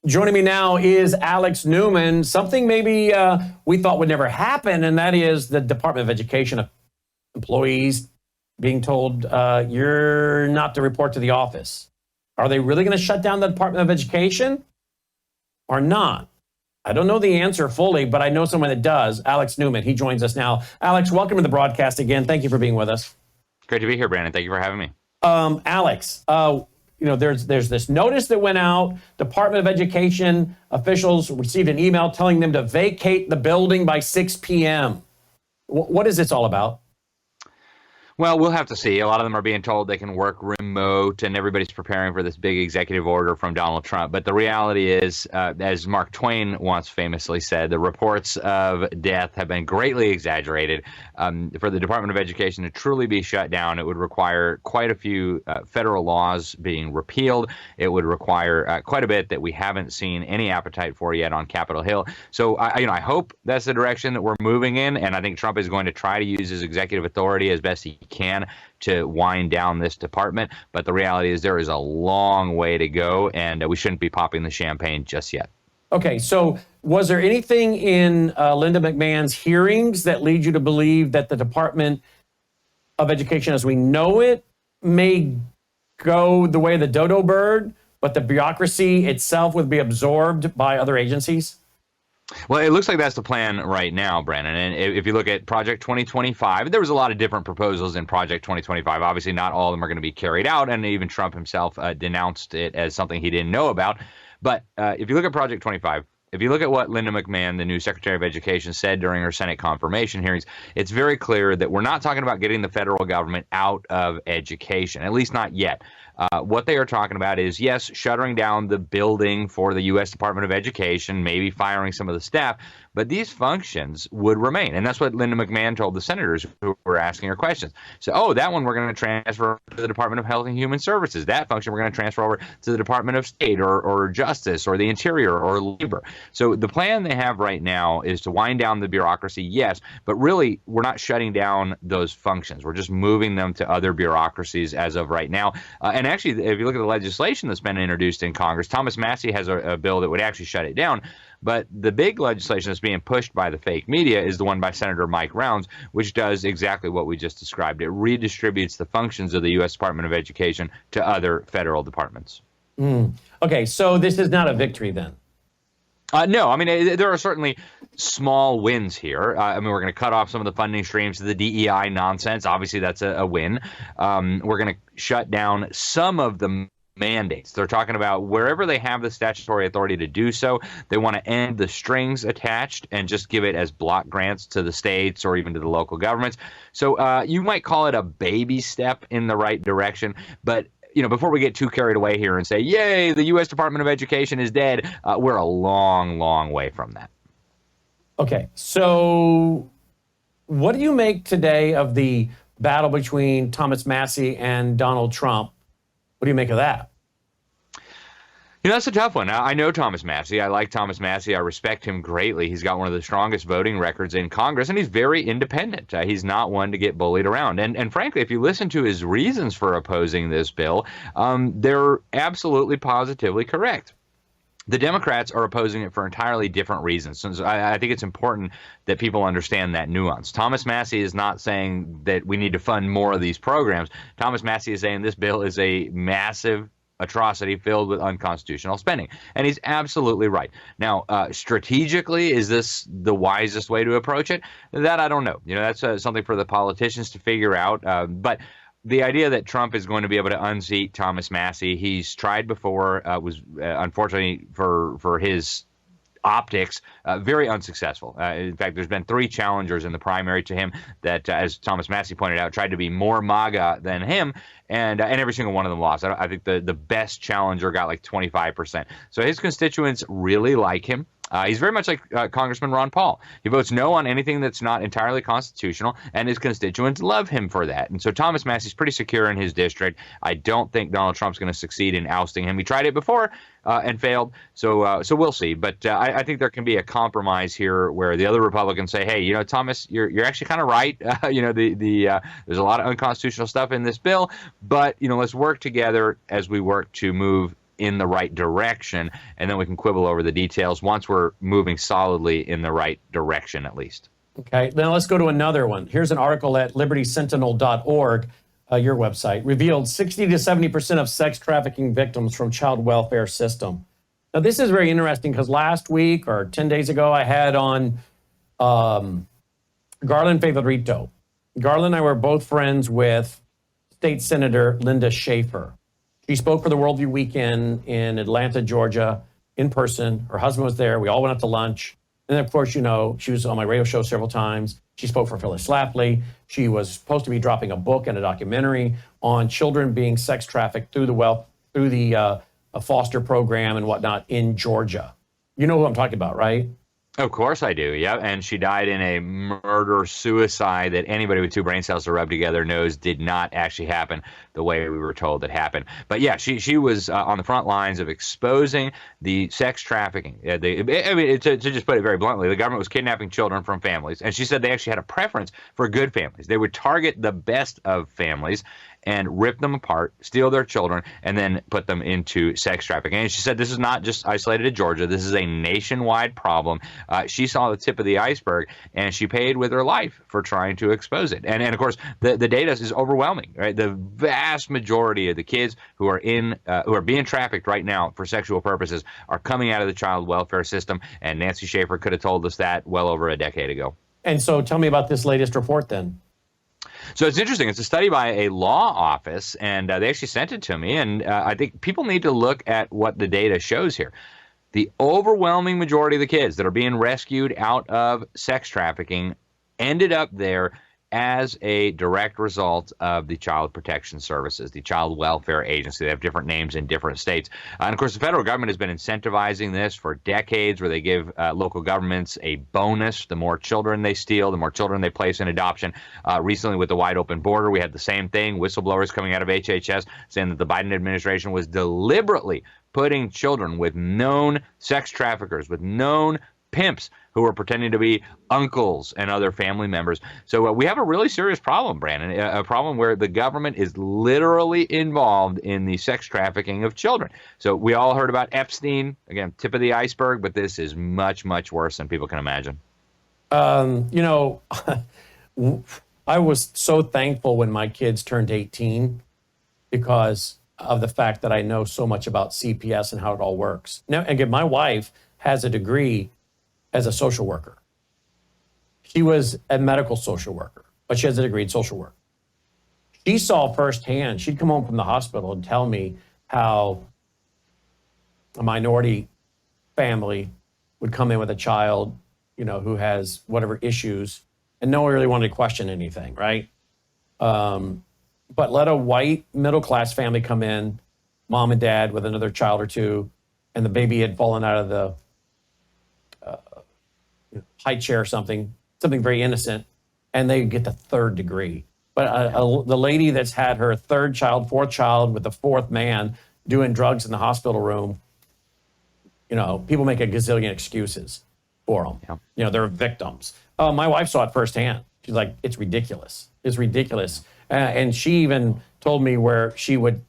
Joining me now is Alex Newman. Something maybe we thought would never happen, and that is the Department of Education employees being told you're not to report to the office. Are they really going to shut down the Department of Education or not? I don't know the answer fully, but I know someone that does. Alex Newman, he joins us now. Alex, welcome to the broadcast again. Thank you for being with us. Great to be here, Brandon. Thank you for having me. Alex, there's this notice that went out. Department of Education officials received an email telling them to vacate the building by 6 p.m. What is this all about? Well, we'll have to see. A lot of them are being told they can work remote, and everybody's preparing for this big executive order from Donald Trump. But the reality is, as Mark Twain once famously said, the reports of death have been greatly exaggerated. For the Department of Education to truly be shut down, it would require quite a few federal laws being repealed. It would require quite a bit that we haven't seen any appetite for yet on Capitol Hill. So, I hope that's the direction that we're moving in, and I think Trump is going to try to use his executive authority as best he can to wind down this department. But the reality is there is a long way to go, and we shouldn't be popping the champagne just yet. Okay, so was there anything in Linda McMahon's hearings that lead you to believe that the Department of Education as we know it may go the way of the dodo bird, but the bureaucracy itself would be absorbed by other agencies? Well, it looks like that's the plan right now, Brandon. And if you look at Project 2025, there was a lot of different proposals in Project 2025. Obviously, not all of them are going to be carried out, and even Trump himself denounced it as something he didn't know about. But if you look at Project 25, if you look at what Linda McMahon, the new Secretary of Education, said during her Senate confirmation hearings, it's very clear that we're not talking about getting the federal government out of education, at least not yet. What they are talking about is, yes, shuttering down the building for the U.S. Department of Education, maybe firing some of the staff, but these functions would remain. And that's what Linda McMahon told the senators who were asking her questions. So, that one we're going to transfer to the Department of Health and Human Services. That function we're going to transfer over to the Department of State or Justice or the Interior or Labor. So the plan they have right now is to wind down the bureaucracy, yes, but really we're not shutting down those functions. We're just moving them to other bureaucracies as of right now. And actually, if you look at the legislation that's been introduced in Congress, Thomas Massie has a bill that would actually shut it down. But the big legislation that's being pushed by the fake media is the one by Senator Mike Rounds, which does exactly what we just described. It redistributes the functions of the U.S. Department of Education to other federal departments. Okay, so this is not a victory then? No, I mean, there are certainly small wins here. We're going to cut off some of the funding streams to the DEI nonsense. Obviously, that's a win. We're going to shut down some of the mandates. They're talking about wherever they have the statutory authority to do so, they want to end the strings attached and just give it as block grants to the states or even to the local governments. So you might call it a baby step in the right direction, but before we get too carried away here and say, yay, the U.S. Department of Education is dead, we're a long, long way from that. Okay, so what do you make today of the battle between Thomas Massie and Donald Trump? What do you make of that? That's a tough one. I know Thomas Massie. I like Thomas Massie. I respect him greatly. He's got one of the strongest voting records in Congress, and he's very independent. He's not one to get bullied around. And frankly, if you listen to his reasons for opposing this bill, they're absolutely positively correct. The Democrats are opposing it for entirely different reasons. So I think it's important that people understand that nuance. Thomas Massie is not saying that we need to fund more of these programs. Thomas Massie is saying this bill is a massive atrocity filled with unconstitutional spending. And he's absolutely right. Now, strategically, is this the wisest way to approach it? That I don't know. That's something for the politicians to figure out. But the idea that Trump is going to be able to unseat Thomas Massie, he's tried before, was unfortunately for his optics, very unsuccessful. In fact, there's been 3 challengers in the primary to him that, as Thomas Massie pointed out, tried to be more MAGA than him, and every single one of them lost. I think the best challenger got like 25%. So his constituents really like him. He's very much like Congressman Ron Paul. He votes no on anything that's not entirely constitutional, and his constituents love him for that. And so Thomas Massie's pretty secure in his district. I don't think Donald Trump's going to succeed in ousting him. He tried it before and failed, so we'll see. But I think there can be a compromise here where the other Republicans say, hey, Thomas, you're actually kind of right. There's a lot of unconstitutional stuff in this bill, but let's work together as we work to move in the right direction, and then we can quibble over the details once we're moving solidly in the right direction, at least. Okay, now let's go to another one. Here's an article at libertysentinel.org, your website, revealed 60 to 70% of sex trafficking victims from child welfare system. Now, this is very interesting because last week or 10 days ago, I had on Garland Favorito. Garland and I were both friends with State Senator Linda Schaefer. She spoke for the Worldview Weekend in Atlanta, Georgia, in person. Her husband was there. We all went out to lunch. And then, of course, you know, she was on my radio show several times. She spoke for Phyllis Schlafly. She was supposed to be dropping a book and a documentary on children being sex trafficked through the foster program and whatnot in Georgia. You know who I'm talking about, right? Of course I do, yeah. And she died in a murder-suicide that anybody with two brain cells to rub together knows did not actually happen the way we were told it happened. But yeah, she was on the front lines of exposing the sex trafficking. To just put it very bluntly, the government was kidnapping children from families. And she said they actually had a preference for good families. They would target the best of families and rip them apart, steal their children, and then put them into sex trafficking. And she said this is not just isolated to Georgia. This is a nationwide problem. She saw the tip of the iceberg, and she paid with her life for trying to expose it. And of course, the data is overwhelming. Right, the vast majority of the kids who are being trafficked right now for sexual purposes are coming out of the child welfare system. And Nancy Schaefer could have told us that well over a decade ago. And so, tell me about this latest report, then. So it's interesting. It's a study by a law office, and they actually sent it to me. And I think people need to look at what the data shows here. The overwhelming majority of the kids that are being rescued out of sex trafficking ended up there as a direct result of the Child Protection Services, the Child Welfare Agency. They have different names in different states. And of course, the federal government has been incentivizing this for decades, where they give local governments a bonus. The more children they steal, the more children they place in adoption. Recently, with the wide open border, we had the same thing. Whistleblowers coming out of HHS saying that the Biden administration was deliberately putting children with known sex traffickers, with known pimps who are pretending to be uncles and other family members. So we have a really serious problem, Brandon, a problem where the government is literally involved in the sex trafficking of children. So we all heard about Epstein, again, tip of the iceberg, but this is much, much worse than people can imagine. You know, I was so thankful when my kids turned 18 because of the fact that I know so much about CPS and how it all works. Now, again, my wife has a degree as a social worker. She was a medical social worker, but she has a degree in social work. She saw firsthand, she'd come home from the hospital and tell me how a minority family would come in with a child, you know, who has whatever issues, and no one really wanted to question anything, right? But let a white middle-class family come in, mom and dad with another child or two, and the baby had fallen out of the high chair or something very innocent, and they get the third degree. But the lady that's had her third child, fourth child with the fourth man doing drugs in the hospital room, you know, people make a gazillion excuses for them. Yeah. You know, they're victims. My wife saw it firsthand. She's like, it's ridiculous. It's ridiculous. And she even told me where she would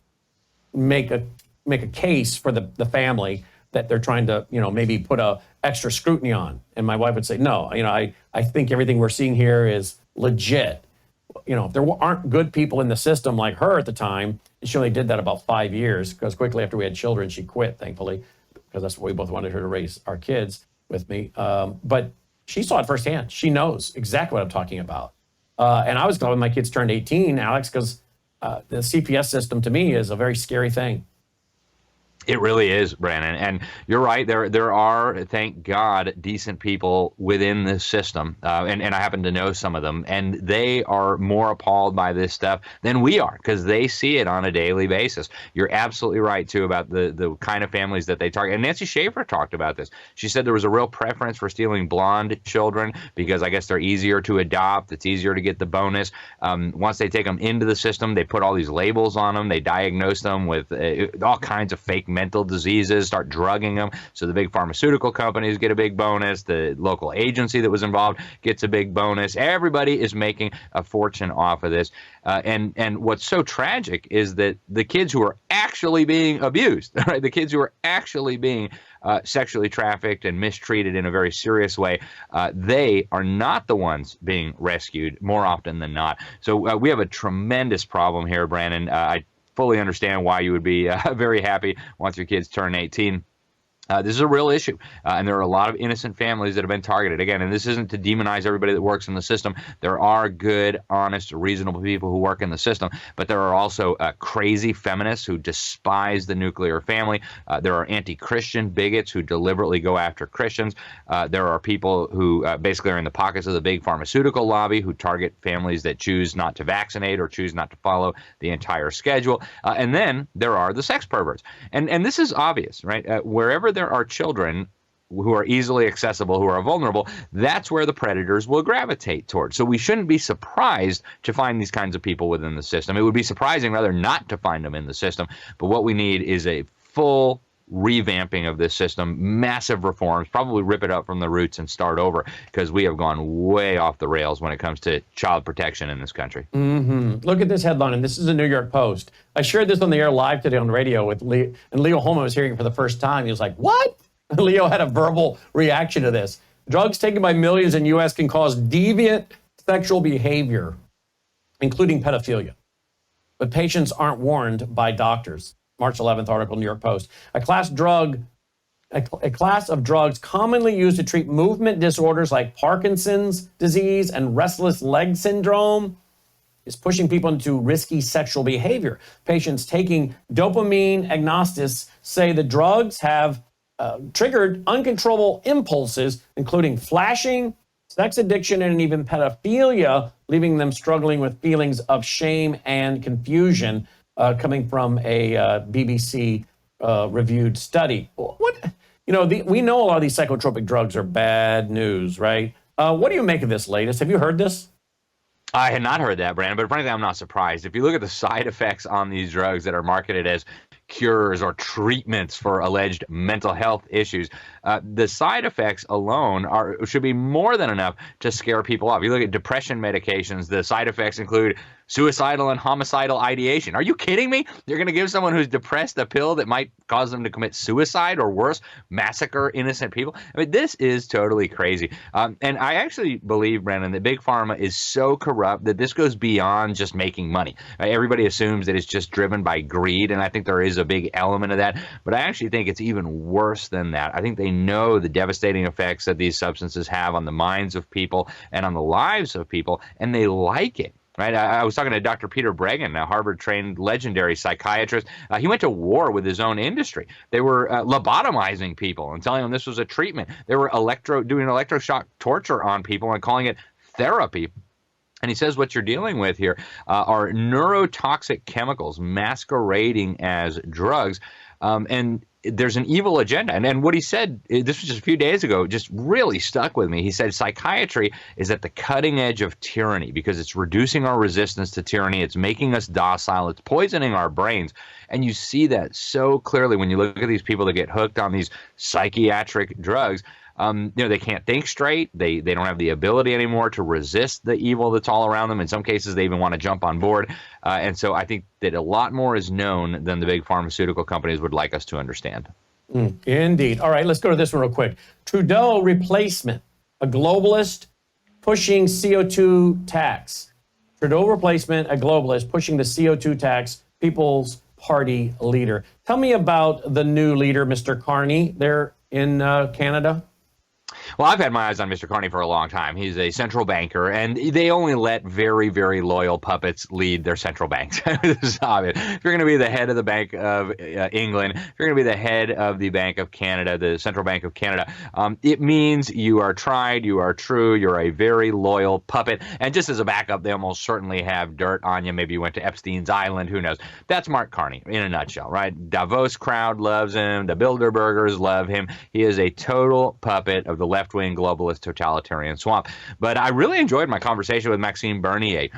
make a case for the family that they're trying to, you know, maybe put a extra scrutiny on. And my wife would say, no, you know, I think everything we're seeing here is legit. You know, if there aren't good people in the system like her at the time, she only did that about 5 years, because quickly after we had children, she quit, thankfully, because that's what we both wanted her to raise our kids with me. But she saw it firsthand. She knows exactly what I'm talking about. And I was glad when my kids turned 18, Alex, because the CPS system to me is a very scary thing. It really is, Brandon. And you're right. There are, thank God, decent people within this system. And I happen to know some of them. And they are more appalled by this stuff than we are, because they see it on a daily basis. You're absolutely right, too, about the kind of families that they target. And Nancy Schaefer talked about this. She said there was a real preference for stealing blonde children because I guess they're easier to adopt. It's easier to get the bonus. Once they take them into the system, they put all these labels on them. They diagnose them with all kinds of fake mental diseases, start drugging them. So the big pharmaceutical companies get a big bonus. The local agency that was involved gets a big bonus. Everybody is making a fortune off of this. And what's so tragic is that the kids who are actually being abused, right? The kids who are actually being sexually trafficked and mistreated in a very serious way, they are not the ones being rescued more often than not. So we have a tremendous problem here, Brandon. I fully understand why you would be very happy once your kids turn 18. This is a real issue, and there are a lot of innocent families that have been targeted. Again, and this isn't to demonize everybody that works in the system. There are good, honest, reasonable people who work in the system, but there are also crazy feminists who despise the nuclear family. There are anti-Christian bigots who deliberately go after Christians. There are people who basically are in the pockets of the big pharmaceutical lobby who target families that choose not to vaccinate or choose not to follow the entire schedule. And then there are the sex perverts. And this is obvious, right? Wherever there are children who are easily accessible, who are vulnerable, that's where the predators will gravitate towards. So we shouldn't be surprised to find these kinds of people within the system. It would be surprising rather not to find them in the system. But what we need is a full revamping of this system, massive reforms, probably rip it up from the roots and start over, because we have gone way off the rails when it comes to child protection in this country. Look at this headline, and this is the New York Post. I shared this on the air live today on the radio with Leo, and Leo Holman was hearing it for the first time. He was like, what? Leo had a verbal reaction to this. Drugs taken by millions in U.S. can cause deviant sexual behavior, including pedophilia. But patients aren't warned by doctors. March 11th article, New York Post. A class of drugs commonly used to treat movement disorders like Parkinson's disease and restless leg syndrome is pushing people into risky sexual behavior. Patients taking dopamine agnostics say the drugs have triggered uncontrollable impulses, including flashing, sex addiction, and even pedophilia, leaving them struggling with feelings of shame and confusion. Coming from a BBC reviewed study. We know a lot of these psychotropic drugs are bad news, right? What do you make of this latest? Have you heard this? I had not heard that, Brandon, but frankly, I'm not surprised. If you look at the side effects on these drugs that are marketed as cures or treatments for alleged mental health issues, the side effects alone should be more than enough to scare people off. You look at depression medications, the side effects include suicidal and homicidal ideation. Are you kidding me? You're going to give someone who's depressed a pill that might cause them to commit suicide or worse, massacre innocent people? I mean, this is totally crazy. And I actually believe, Brandon, that Big Pharma is so corrupt that this goes beyond just making money. Everybody assumes that it's just driven by greed, and I think there is a big element of that. But I actually think it's even worse than that. I think they know the devastating effects that these substances have on the minds of people and on the lives of people, and they like it. Right? I was talking to Dr. Peter Breggin, a Harvard-trained legendary psychiatrist. He went to war with his own industry. They were lobotomizing people and telling them this was a treatment. They were doing electroshock torture on people and calling it therapy. And he says what you're dealing with here are neurotoxic chemicals masquerading as drugs. And there's an evil agenda. And what he said, this was just a few days ago, just really stuck with me. He said psychiatry is at the cutting edge of tyranny because it's reducing our resistance to tyranny. It's making us docile. It's poisoning our brains. And you see that so clearly when you look at these people that get hooked on these psychiatric drugs. They can't think straight. They don't have the ability anymore to resist the evil that's all around them. In some cases, they even want to jump on board. And so I think that a lot more is known than the big pharmaceutical companies would like us to understand. Indeed. All right, let's go to this one real quick. Trudeau replacement, a globalist pushing CO2 tax. Trudeau replacement, a globalist pushing the CO2 tax, People's Party leader. Tell me about the new leader, Mr. Carney, there in Canada. Well, I've had my eyes on Mr. Carney for a long time. He's a central banker, and they only let very, very loyal puppets lead their central banks. This is obvious. If you're going to be the head of the Bank of England, if you're going to be the head of the Bank of Canada, the Central Bank of Canada, it means you are tried, you are true, you're a very loyal puppet. And just as a backup, they almost certainly have dirt on you. Maybe you went to Epstein's Island, who knows? That's Mark Carney in a nutshell, right? Davos crowd loves him. The Bilderbergers love him. He is a total puppet of the left left-wing globalist totalitarian swamp. But I really enjoyed my conversation with Maxime Bernier.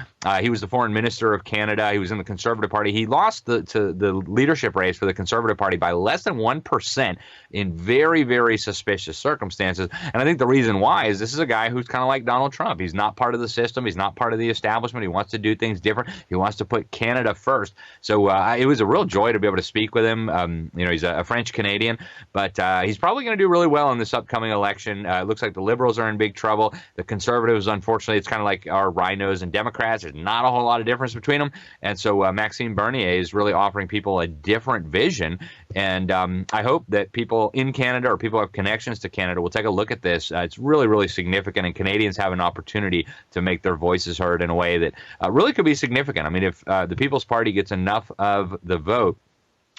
He was the foreign minister of Canada. He was in the Conservative Party. He lost to the leadership race for the Conservative Party by less than 1% in very, very suspicious circumstances. And I think the reason why is this is a guy who's kind of like Donald Trump. He's not part of the system. He's not part of the establishment. He wants to do things different. He wants to put Canada first. So it was a real joy to be able to speak with him. He's a French Canadian, but he's probably going to do really well in this upcoming election. It looks like the Liberals are in big trouble. The Conservatives, unfortunately, it's kind of like our rhinos and Democrats. There's not a whole lot of difference between them. And so Maxime Bernier is really offering people a different vision. And I hope that people in Canada or people who have connections to Canada will take a look at this. It's really, really significant, and Canadians have an opportunity to make their voices heard in a way that really could be significant. I mean, if the People's Party gets enough of the vote,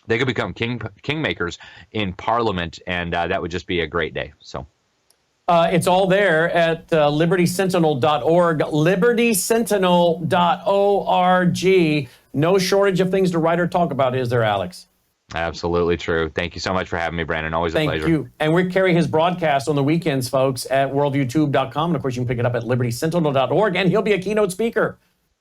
they could become kingmakers in Parliament, and that would just be a great day. So. It's all there at libertysentinel.org, libertysentinel.org. No shortage of things to write or talk about, is there, Alex? Absolutely true. Thank you so much for having me, Brandon. Always a pleasure. Thank you. And we carry his broadcast on the weekends, folks, at worldviewtube.com. And, of course, you can pick it up at libertysentinel.org. And he'll be a keynote speaker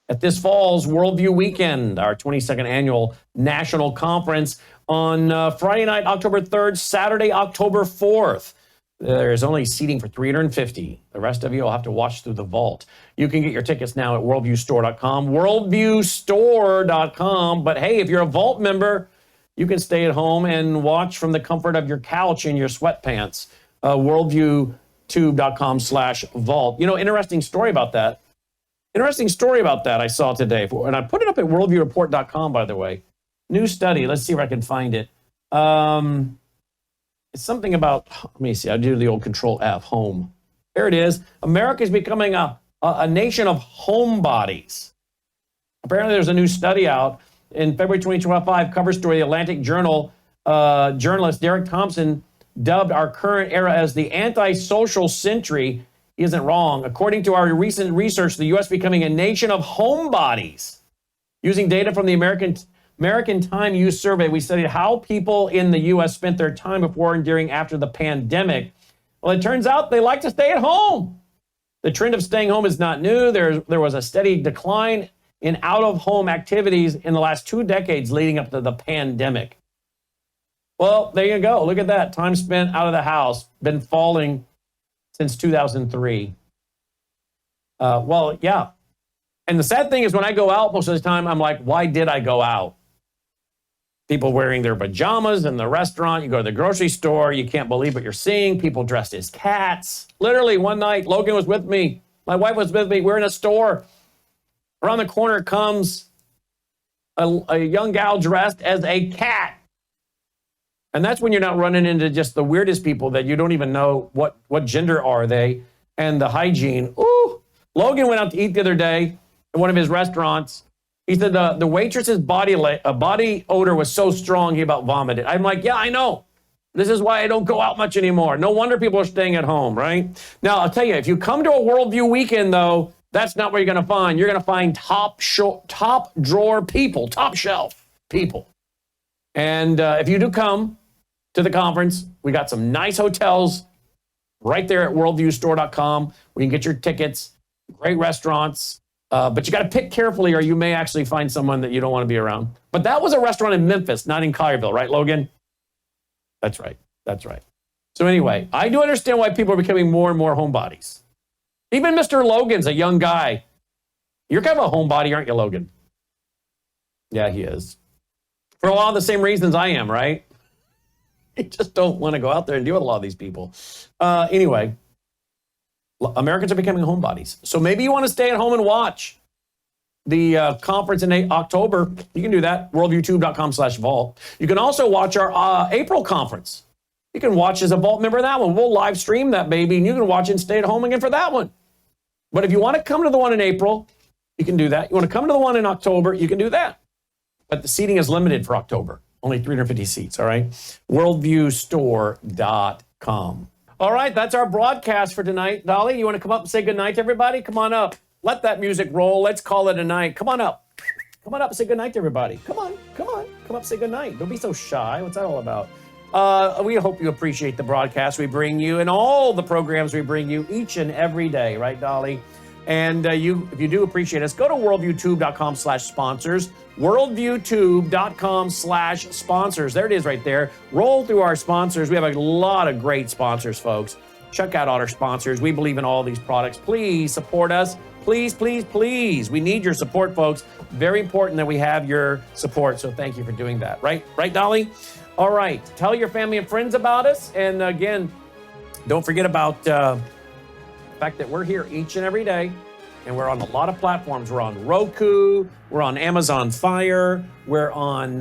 at this fall's Worldview Weekend, our 22nd annual national conference on Friday night, October 3rd, Saturday, October 4th. There's only seating for 350. The rest of you will have to watch through the vault. You can get your tickets now at worldviewstore.com, worldviewstore.com. But, hey, if you're a vault member, you can stay at home and watch from the comfort of your couch in your sweatpants. Worldviewtube.com/vault. You know, interesting story about that I saw today. And I put it up at worldviewreport.com, by the way. New study. Let's see if I can find it. It's something about, let me see. I'll do the old Control F, home. There it is. America is becoming a nation of homebodies. Apparently, there's a new study out in February 2025, cover story, the Atlantic Journal, journalist Derek Thompson dubbed our current era as the antisocial century. He isn't wrong. According to our recent research, the U.S. becoming a nation of homebodies. Using data from the American Time Use Survey, we studied how people in the U.S. spent their time before and during after the pandemic. Well, it turns out they like to stay at home. The trend of staying home is not new. There was a steady decline in out-of-home activities in the last 2 decades leading up to the pandemic. Well, there you go. Look at that. Time spent out of the house, been falling since 2003. Well, yeah. And the sad thing is when I go out most of the time, I'm like, why did I go out? People wearing their pajamas in the restaurant. You go to the grocery store. You can't believe what you're seeing. People dressed as cats. Literally one night, Logan was with me. My wife was with me. We're in a store. Around the corner comes a young gal dressed as a cat. And that's when you're not running into just the weirdest people that you don't even know what gender are they and the hygiene. Ooh. Logan went out to eat the other day at one of his restaurants. He said the waitress's body odor was so strong he about vomited. I'm like, yeah, I know. This is why I don't go out much anymore. No wonder people are staying at home, right? Now, I'll tell you, if you come to a Worldview Weekend, though, that's not what you're going to find. You're going to find top drawer people, top shelf people. And if you do come to the conference, we got some nice hotels right there at worldviewstore.com where you can get your tickets, great restaurants. But you got to pick carefully or you may actually find someone that you don't want to be around. But that was a restaurant in Memphis, not in Collierville, right, Logan? That's right. That's right. So anyway, I do understand why people are becoming more and more homebodies. Even Mr. Logan's a young guy. You're kind of a homebody, aren't you, Logan? Yeah, he is. For a lot of the same reasons I am, right? You just don't want to go out there and deal with a lot of these people. Anyway, Americans are becoming homebodies. So maybe you want to stay at home and watch the conference in October. You can do that, worldviewtube.com/vault. You can also watch our April conference. You can watch as a Vault member that one. We'll live stream that baby, and you can watch and stay at home again for that one. But if you want to come to the one in April, you can do that. You want to come to the one in October, you can do that. But the seating is limited for October. Only 350 seats, all right? Worldviewstore.com. All right, that's our broadcast for tonight. Dolly, you want to come up and say goodnight to everybody? Come on up. Let that music roll. Let's call it a night. Come on up. Come on up and say goodnight to everybody. Come on. Come up and say goodnight. Don't be so shy. What's that all about? We hope you appreciate the broadcast we bring you and all the programs we bring you each and every day, right, Dolly? And if you do appreciate us, go to worldviewtube.com/sponsors, worldviewtube.com/sponsors. There it is right there. Roll through our sponsors. We have a lot of great sponsors, folks. Check out all our sponsors. We believe in all these products. Please support us. Please, please, please. We need your support, folks. Very important that we have your support. So thank you for doing that. Right, Dolly? All right. Tell your family and friends about us. And again, don't forget about the fact that we're here each and every day. And we're on a lot of platforms. We're on Roku. We're on Amazon Fire. We're on,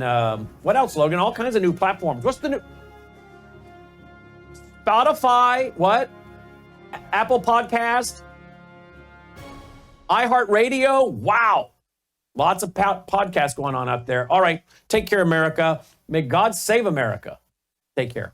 what else, Logan? All kinds of new platforms. What's the new? Spotify. What? Apple Podcast. iHeartRadio. Wow. Lots of podcasts going on up there. All right. Take care, America. May God save America. Take care.